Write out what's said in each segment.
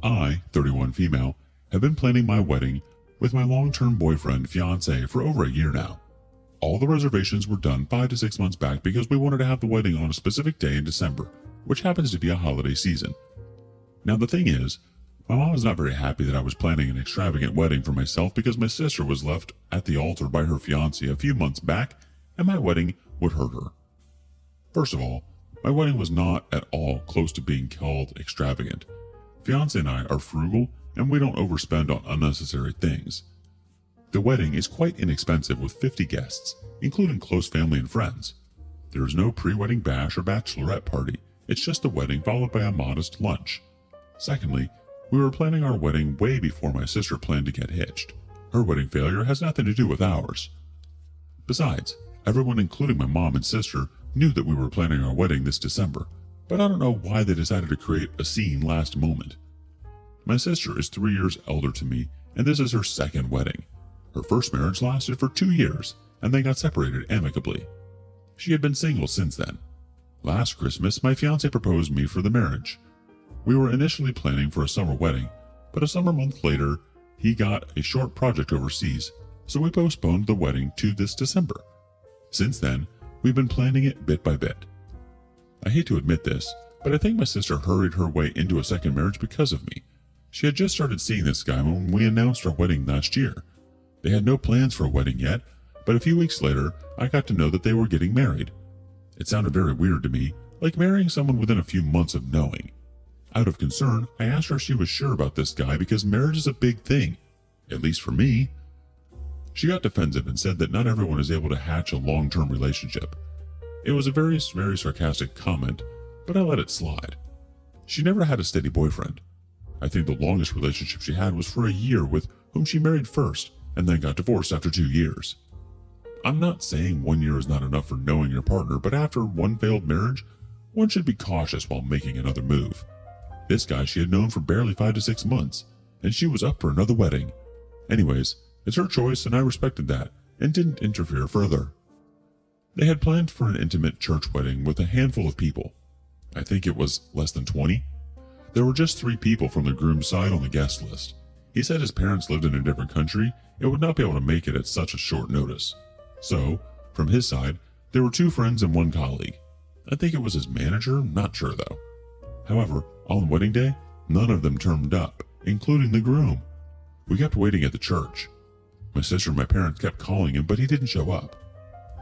I, 31 female, have been planning my wedding with my long-term boyfriend, fiancé, for over a year now. All the reservations were done 5 to 6 months back because we wanted to have the wedding on a specific day in December, which happens to be a holiday season. Now the thing is, my mom was not very happy that I was planning an extravagant wedding for myself because my sister was left at the altar by her fiancé a few months back, and my wedding would hurt her. First of all, my wedding was not at all close to being called extravagant. Fiancé and I are frugal, and we don't overspend on unnecessary things. The wedding is quite inexpensive with 50 guests, including close family and friends. There is no pre-wedding bash or bachelorette party. It's just the wedding followed by a modest lunch. Secondly, we were planning our wedding way before my sister planned to get hitched. Her wedding failure has nothing to do with ours. Besides, everyone including my mom and sister knew that we were planning our wedding this December, but I don't know why they decided to create a scene last moment. My sister is 3 years elder to me, and this is her second wedding. Her first marriage lasted for 2 years, and they got separated amicably. She had been single since then. Last Christmas, my fiancé proposed me for the marriage. We were initially planning for a summer wedding, but a summer month later, he got a short project overseas, so we postponed the wedding to this December. Since then, we've been planning it bit by bit. I hate to admit this, but I think my sister hurried her way into a second marriage because of me. She had just started seeing this guy when we announced our wedding last year. They had no plans for a wedding yet, but a few weeks later, I got to know that they were getting married. It sounded very weird to me, like marrying someone within a few months of knowing. Out of concern, I asked her if she was sure about this guy because marriage is a big thing, at least for me. She got defensive and said that not everyone is able to hatch a long-term relationship. It was a very sarcastic comment, but I let it slide. She never had a steady boyfriend. I think the longest relationship she had was for a year, with whom she married first and then got divorced after 2 years. I'm not saying 1 year is not enough for knowing your partner, but after one failed marriage, one should be cautious while making another move. This guy she had known for barely 5 to 6 months, and she was up for another wedding. Anyways, it's her choice and I respected that and didn't interfere further. They had planned for an intimate church wedding with a handful of people. I think it was less than 20. There were just 3 people from the groom's side on the guest list. He said his parents lived in a different country and would not be able to make it at such a short notice. So, from his side, there were 2 friends and 1 colleague. I think it was his manager, not sure though. However, on wedding day, none of them turned up, including the groom. We kept waiting at the church. My sister and my parents kept calling him, but he didn't show up.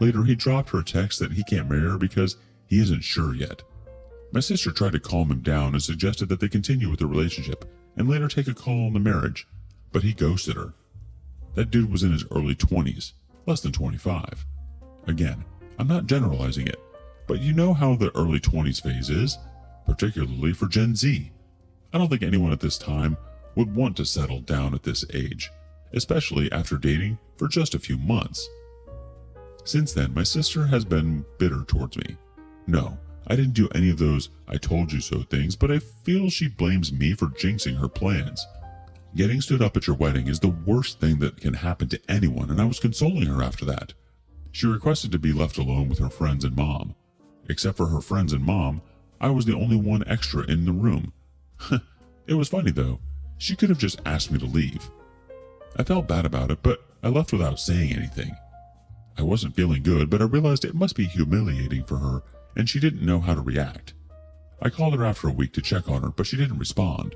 Later, he dropped her a text that he can't marry her because he isn't sure yet. My sister tried to calm him down and suggested that they continue with the relationship and later take a call on the marriage, but he ghosted her. That dude was in his early 20s, less than 25. Again, I'm not generalizing it, but you know how the early 20s phase is, particularly for Gen Z. I don't think anyone at this time would want to settle down at this age, especially after dating for just a few months. Since then, my sister has been bitter towards me. No, I didn't do any of those "I told you so" things, but I feel she blames me for jinxing her plans. Getting stood up at your wedding is the worst thing that can happen to anyone, and I was consoling her after that. She requested to be left alone with her friends and mom. Except for her friends and mom, I was the only one extra in the room. It was funny though. She could have just asked me to leave. I felt bad about it, but I left without saying anything. I wasn't feeling good, but I realized it must be humiliating for her, and she didn't know how to react. I called her after a week to check on her, but she didn't respond.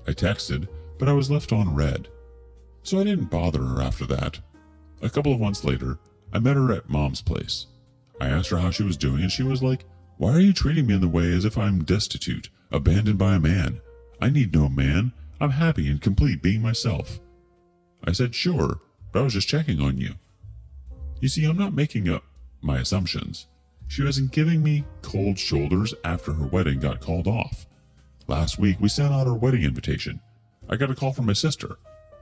I texted, but I was left on read. So I didn't bother her after that. A couple of months later, I met her at mom's place. I asked her how she was doing, and she was like, "Why are you treating me in the way as if I'm destitute, abandoned by a man? I need no man. I'm happy and complete being myself." I said, "Sure, but I was just checking on you." You see, I'm not making up my assumptions. She wasn't giving me cold shoulders after her wedding got called off. Last week, we sent out our wedding invitation. I got a call from my sister.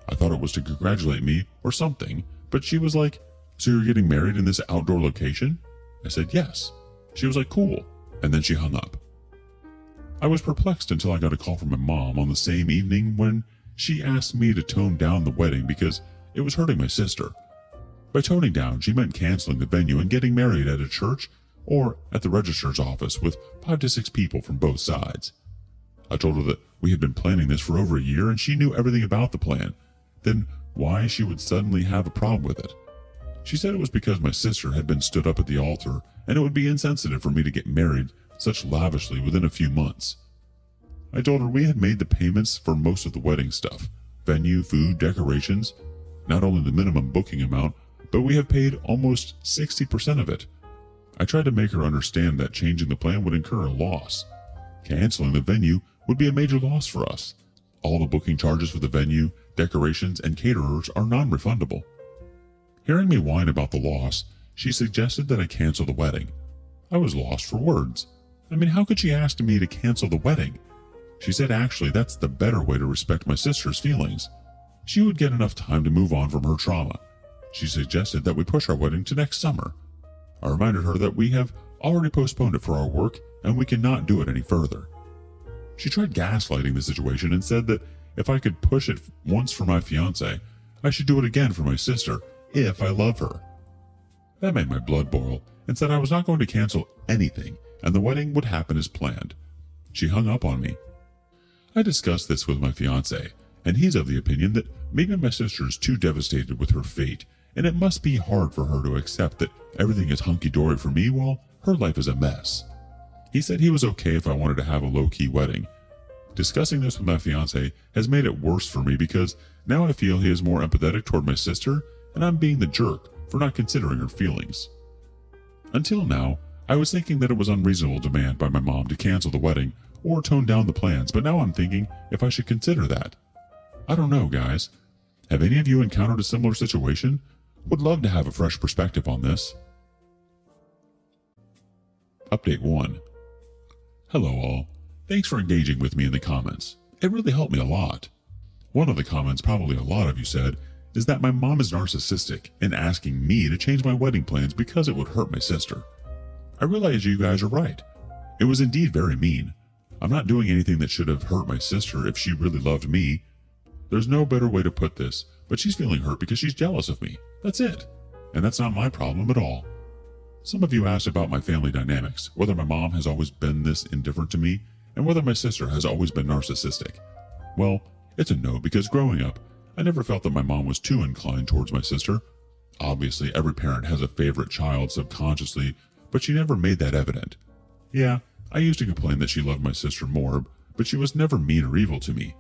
I thought it was to congratulate me or something, but she was like, "So you're getting married in this outdoor location?" I said, "Yes." She was like, "Cool," and then she hung up. I was perplexed until I got a call from my mom on the same evening when she asked me to tone down the wedding because it was hurting my sister. By toning down, she meant canceling the venue and getting married at a church or at the registrar's office with 5 to 6 people from both sides. I told her that we had been planning this for over a year and she knew everything about the plan. Then why she would suddenly have a problem with it. She said it was because my sister had been stood up at the altar and it would be insensitive for me to get married such lavishly within a few months. I told her we had made the payments for most of the wedding stuff, venue, food, decorations, not only the minimum booking amount, but we have paid almost 60% of it. I tried to make her understand that changing the plan would incur a loss. Canceling the venue would be a major loss for us. All the booking charges for the venue, decorations, and caterers are non-refundable. Hearing me whine about the loss, she suggested that I cancel the wedding. I was lost for words. I mean, how could she ask me to cancel the wedding? She said actually that's the better way to respect my sister's feelings. She would get enough time to move on from her trauma. She suggested that we push our wedding to next summer. I reminded her that we have already postponed it for our work and we cannot do it any further. She tried gaslighting the situation and said that if I could push it once for my fiancé, I should do it again for my sister if I love her. That made my blood boil and said I was not going to cancel anything and the wedding would happen as planned. She hung up on me. I discussed this with my fiancé, and he's of the opinion that maybe my sister is too devastated with her fate, and it must be hard for her to accept that everything is hunky-dory for me while her life is a mess. He said he was okay if I wanted to have a low-key wedding. Discussing this with my fiancé has made it worse for me because now I feel he is more empathetic toward my sister, and I'm being the jerk for not considering her feelings. Until now, I was thinking that it was unreasonable demand by my mom to cancel the wedding or tone down the plans, but now I'm thinking if I should consider that. I don't know, guys. Have any of you encountered a similar situation? Would love to have a fresh perspective on this. Update 1. Hello all. Thanks for engaging with me in the comments. It really helped me a lot. One of the comments probably a lot of you said is that my mom is narcissistic and asking me to change my wedding plans because it would hurt my sister. I realize you guys are right. It was indeed very mean. I'm not doing anything that should have hurt my sister if she really loved me. There's no better way to put this, but she's feeling hurt because she's jealous of me. That's it. And that's not my problem at all. Some of you asked about my family dynamics, whether my mom has always been this indifferent to me, and whether my sister has always been narcissistic. Well, it's a no because growing up, I never felt that my mom was too inclined towards my sister. Obviously, every parent has a favorite child subconsciously, but she never made that evident. Yeah, I used to complain that she loved my sister more, but she was never mean or evil to me.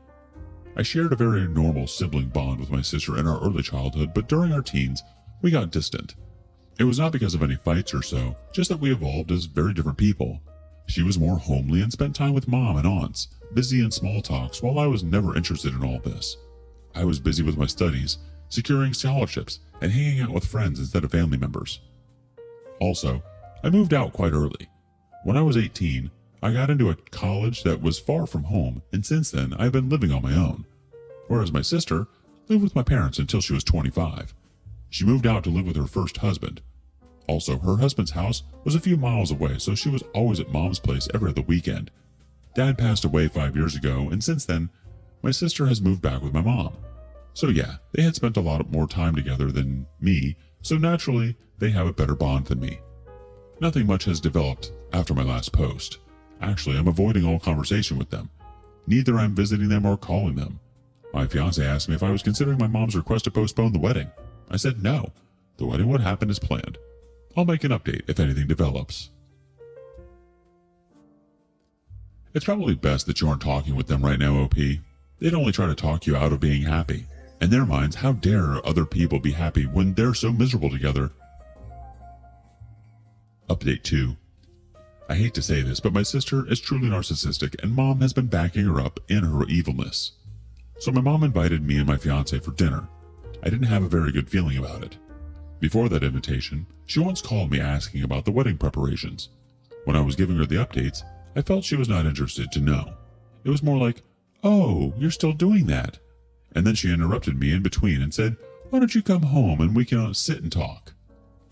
I shared a very normal sibling bond with my sister in our early childhood, but during our teens, we got distant. It was not because of any fights or so, just that we evolved as very different people. She was more homely and spent time with mom and aunts, busy in small talks, while I was never interested in all this. I was busy with my studies, securing scholarships, and hanging out with friends instead of family members. Also, I moved out quite early. When I was 18, I got into a college that was far from home, and since then I've been living on my own. Whereas my sister lived with my parents until she was 25. She moved out to live with her first husband. Also, her husband's house was a few miles away, so she was always at mom's place every other weekend. Dad passed away 5 years ago, and since then, my sister has moved back with my mom. So yeah, they had spent a lot more time together than me, so naturally, they have a better bond than me. Nothing much has developed after my last post. Actually, I'm avoiding all conversation with them. Neither I'm visiting them or calling them. My fiancé asked me if I was considering my mom's request to postpone the wedding. I said no. The wedding would happen as planned. I'll make an update if anything develops. It's probably best that you aren't talking with them right now, OP. They'd only try to talk you out of being happy. In their minds, how dare other people be happy when they're so miserable together? Update 2. I hate to say this, but my sister is truly narcissistic and mom has been backing her up in her evilness. So my mom invited me and my fiancé for dinner. I didn't have a very good feeling about it. Before that invitation, she once called me asking about the wedding preparations. When I was giving her the updates, I felt she was not interested to know. It was more like, "Oh, you're still doing that." And then she interrupted me in between and said, "Why don't you come home and we can sit and talk?"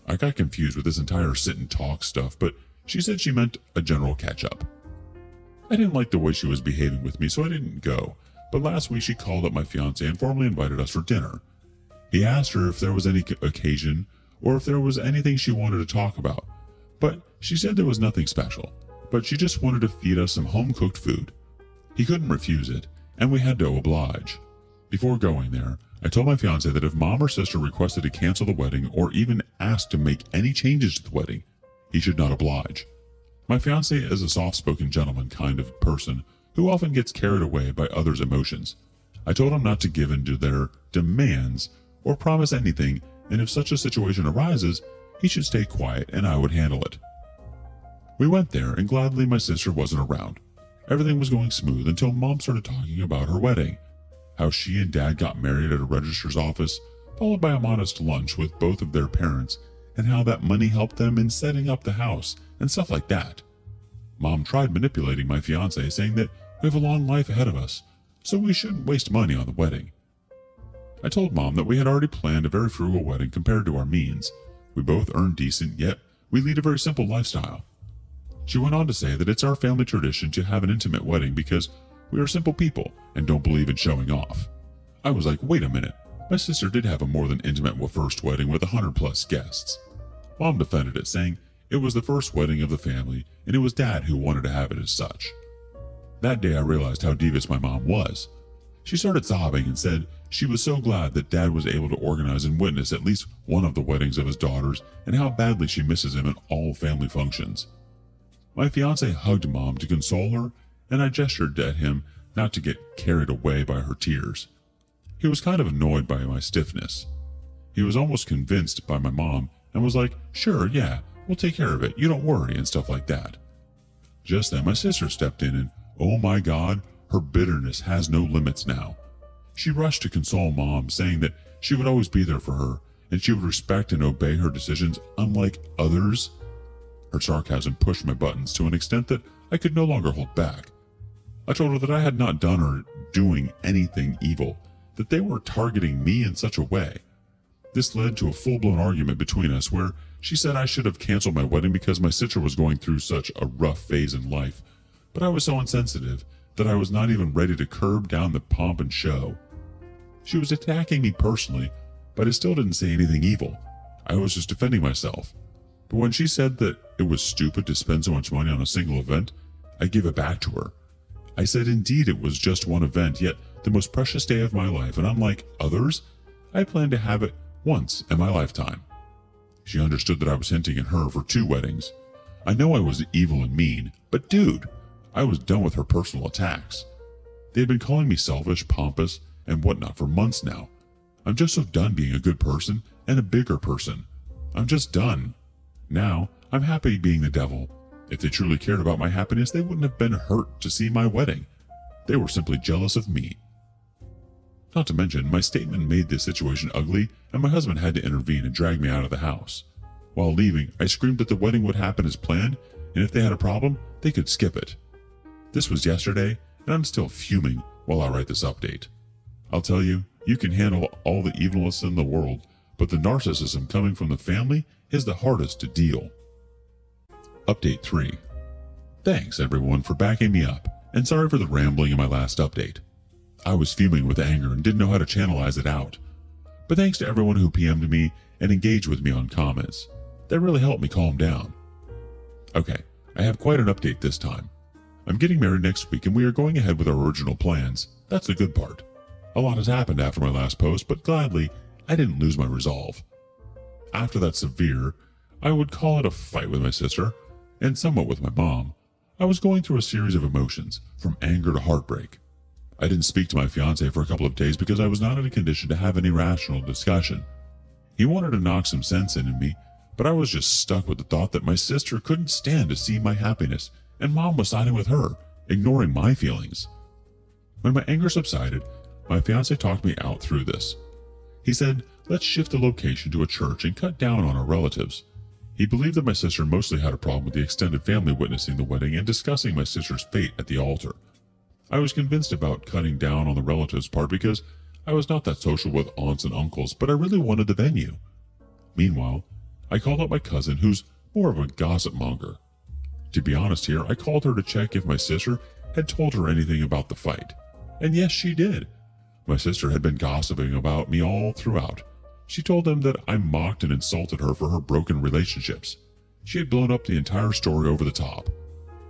I got confused with this entire sit and talk stuff, but she said she meant a general catch-up. I didn't like the way she was behaving with me, so I didn't go, but last week she called up my fiancé and formally invited us for dinner. He asked her if there was any occasion or if there was anything she wanted to talk about, but she said there was nothing special, but she just wanted to feed us some home-cooked food. He couldn't refuse it, and we had to oblige. Before going there, I told my fiance that if mom or sister requested to cancel the wedding or even asked to make any changes to the wedding, he should not oblige. My fiance is a soft-spoken gentleman kind of person who often gets carried away by others' emotions. I told him not to give in to their demands or promise anything, and if such a situation arises, he should stay quiet and I would handle it. We went there, and gladly my sister wasn't around. Everything was going smooth until mom started talking about her wedding, how she and dad got married at a registrar's office, followed by a modest lunch with both of their parents, and how that money helped them in setting up the house and stuff like that. Mom tried manipulating my fiance, saying that we have a long life ahead of us, so we shouldn't waste money on the wedding. I told mom that we had already planned a very frugal wedding compared to our means. We both earn decent, yet we lead a very simple lifestyle. She went on to say that it's our family tradition to have an intimate wedding because we are simple people and don't believe in showing off. I was like, wait a minute, my sister did have a more than intimate first wedding with 100+ guests. Mom defended it, saying it was the first wedding of the family and it was dad who wanted to have it as such. That day I realized how devious my mom was. She started sobbing and said she was so glad that dad was able to organize and witness at least one of the weddings of his daughters and how badly she misses him at all family functions. My fiance hugged mom to console her, and I gestured at him not to get carried away by her tears. He was kind of annoyed by my stiffness. He was almost convinced by my mom and was like, sure, yeah, we'll take care of it, you don't worry, and stuff like that. Just then my sister stepped in and, oh my God, her bitterness has no limits now. She rushed to console mom, saying that she would always be there for her and she would respect and obey her decisions unlike others. Her sarcasm pushed my buttons to an extent that I could no longer hold back. I told her that I had not done or doing anything evil, that they were targeting me in such a way. This led to a full-blown argument between us where she said I should have canceled my wedding because my sister was going through such a rough phase in life, but I was so insensitive that I was not even ready to curb down the pomp and show. She was attacking me personally, but I still didn't say anything evil. I was just defending myself. But when she said that it was stupid to spend so much money on a single event, I gave it back to her. I said indeed it was just one event, yet the most precious day of my life, and unlike others, I planned to have it once in my lifetime. She understood that I was hinting at her for 2 weddings. I know I was evil and mean, but dude, I was done with her personal attacks. They had been calling me selfish, pompous, and whatnot for months now. I'm just so done being a good person and a bigger person. I'm just done. Now, I'm happy being the devil. If they truly cared about my happiness, they wouldn't have been hurt to see my wedding. They were simply jealous of me. Not to mention, my statement made this situation ugly, and my husband had to intervene and drag me out of the house. While leaving, I screamed that the wedding would happen as planned, and if they had a problem, they could skip it. This was yesterday, and I'm still fuming while I write this update. I'll tell you, you can handle all the evilness in the world, but the narcissism coming from the family is the hardest to deal. Update 3. Thanks everyone for backing me up, and sorry for the rambling in my last update. I was fuming with anger and didn't know how to channelize it out. But thanks to everyone who PM'd me and engaged with me on comments. That really helped me calm down. Okay, I have quite an update this time. I'm getting married next week and we are going ahead with our original plans. That's the good part. A lot has happened after my last post, but gladly, I didn't lose my resolve. After that severe, I would call it a fight with my sister, and somewhat with my mom, I was going through a series of emotions, from anger to heartbreak. I didn't speak to my fiance for a couple of days because I was not in a condition to have any rational discussion. He wanted to knock some sense into me, but I was just stuck with the thought that my sister couldn't stand to see my happiness, and mom was siding with her, ignoring my feelings. When my anger subsided, my fiance talked me out through this. He said, let's shift the location to a church and cut down on our relatives. He believed that my sister mostly had a problem with the extended family witnessing the wedding and discussing my sister's fate at the altar. I was convinced about cutting down on the relatives part because I was not that social with aunts and uncles, but I really wanted the venue. Meanwhile, I called up my cousin, who's more of a gossip monger. To be honest here, I called her to check if my sister had told her anything about the fight. And yes, she did. My sister had been gossiping about me all throughout. She told them that I mocked and insulted her for her broken relationships. She had blown up the entire story over the top.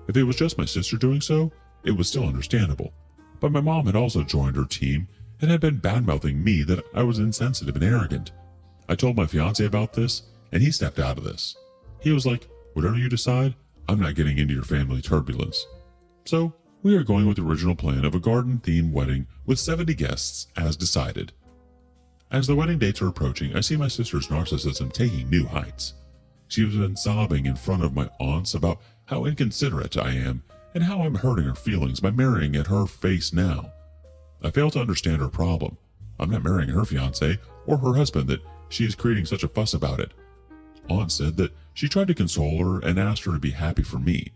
If it was just my sister doing so, it was still understandable. But my mom had also joined her team and had been badmouthing me that I was insensitive and arrogant. I told my fiance about this, and he stepped out of this. He was like, "Whatever you decide, I'm not getting into your family turbulence." So, we are going with the original plan of a garden-themed wedding with 70 guests as decided. As the wedding dates are approaching, I see my sister's narcissism taking new heights. She has been sobbing in front of my aunts about how inconsiderate I am and how I'm hurting her feelings by marrying at her face now. I fail to understand her problem. I'm not marrying her fiance or her husband that she is creating such a fuss about it. Aunt said that she tried to console her and asked her to be happy for me.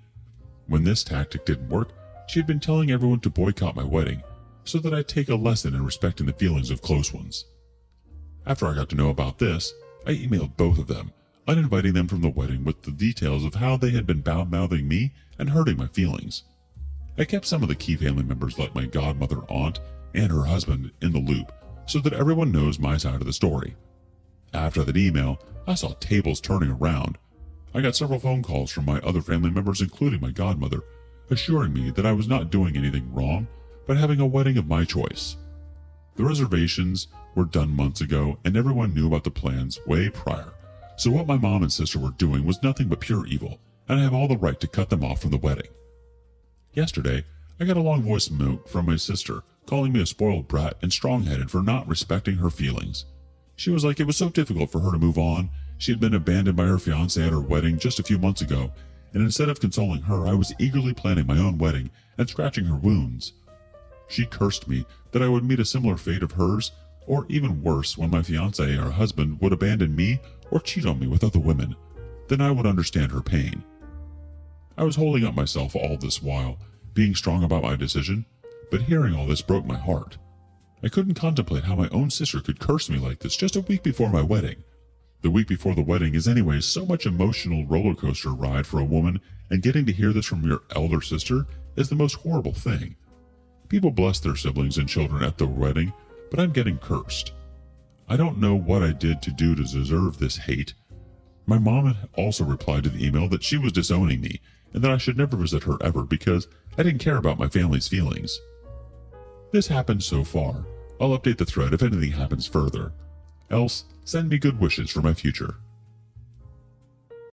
When this tactic didn't work, she had been telling everyone to boycott my wedding so that I'd take a lesson in respecting the feelings of close ones. After I got to know about this, I emailed both of them, uninviting them from the wedding with the details of how they had been bad-mouthing me and hurting my feelings. I kept some of the key family members like my godmother aunt and her husband in the loop so that everyone knows my side of the story. After that email, I saw tables turning around. I got several phone calls from my other family members, including my godmother, assuring me that I was not doing anything wrong, but having a wedding of my choice. The reservations were done months ago, and everyone knew about the plans way prior, so what my mom and sister were doing was nothing but pure evil, and I have all the right to cut them off from the wedding. Yesterday, I got a long voice note from my sister, calling me a spoiled brat and strong-headed for not respecting her feelings. She was like it was so difficult for her to move on. She had been abandoned by her fiancé at her wedding just a few months ago, and instead of consoling her, I was eagerly planning my own wedding and scratching her wounds. She cursed me that I would meet a similar fate of hers, or even worse, when my fiancé or husband would abandon me or cheat on me with other women. Then I would understand her pain. I was holding up myself all this while, being strong about my decision, but hearing all this broke my heart. I couldn't contemplate how my own sister could curse me like this just a week before my wedding. The week before the wedding is anyways so much emotional roller coaster ride for a woman, and getting to hear this from your elder sister is the most horrible thing. People bless their siblings and children at their wedding, but I'm getting cursed. I don't know what I did to do to deserve this hate. My mom had also replied to the email that she was disowning me and that I should never visit her ever because I didn't care about my family's feelings. This happened so far. I'll update the thread if anything happens further. Else, send me good wishes for my future.